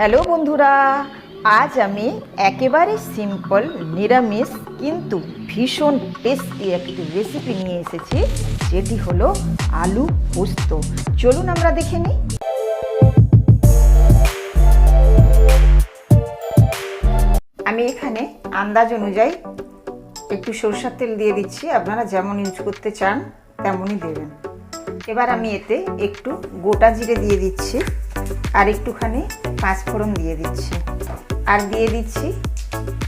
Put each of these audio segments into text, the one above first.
Hello বন্ধুরা, আজ আমি একেবারে সিম্পল নিরামিষ কিন্তু ভীষণ টেস্টি একটি রেসিপি নিয়ে এসেছি, যেটি হলো আলু পোস্ত। চলুন আমরা দেখে নিই। আমি এখানে আন্দাজ অনুযায়ী একটু সরষের তেল দিয়ে দিচ্ছি, আপনারা যেমন ইউজ করতে চান তেমনই দেবেন। এবার আমি এতে একটু গোটা জিরে দিয়ে দিচ্ছি, আর একটুখানি পাঁচফোড়ন দিয়ে দিচ্ছি, আর দিয়ে দিচ্ছি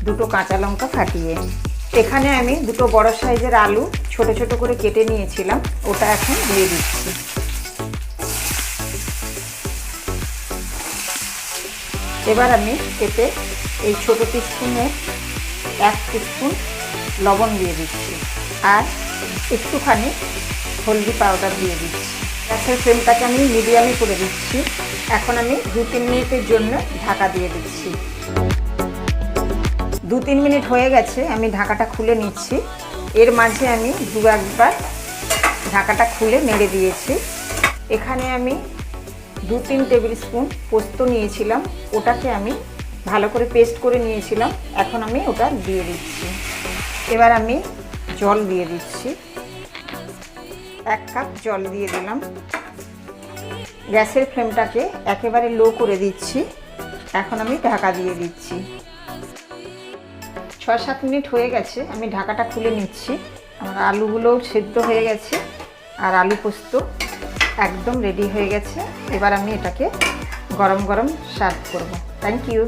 দুটো কাঁচা লঙ্কা ফাটিয়ে। এখানে আমি দুটো বড় সাইজের আলু ছোট ছোট করে কেটে নিয়েছিলাম, ওটা এখন দিয়ে দিচ্ছি। এবার আমি এতে এই ছোট টিস্পুনের 1 টিস্পুন লবণ দিয়ে দিচ্ছি, আর একটুখানি হলদি পাউডার দিয়ে দিচ্ছি। গ্যাসের ফ্লেমটাকে আমি মিডিয়ামে করে দিচ্ছি। এখন আমি 2-3 মিনিটের জন্য ঢাকা দিয়ে দিচ্ছি। 2-3 মিনিট হয়ে গেছে, আমি ঢাকাটা খুলে নিচ্ছি। এর মাঝে আমি 2-1 ঢাকাটা খুলে নেড়ে দিয়েছি। এখানে আমি 2-3 টেবিল স্পুন পোস্ত নিয়েছিলাম, ওটাকে আমি ভালো করে পেস্ট করে নিয়েছিলাম। এখন আমি ওটা দিয়ে দিচ্ছি। এবার আমি জল দিয়ে দিচ্ছি, 1 কাপ জল দিয়ে দিলাম। গ্যাসের ফ্লেমটাকে একেবারে লো করে দিচ্ছি। এখন আমি ঢাকা দিয়ে দিচ্ছি। 6-7 মিনিট হয়ে গেছে, আমি ঢাকাটা খুলে নিচ্ছি। আমার আলুগুলোও সেদ্ধ হয়ে গেছে, আর আলু পোস্ত একদম রেডি হয়ে গেছে। এবার আমি এটাকে গরম গরম সার্ভ করব। Thank you.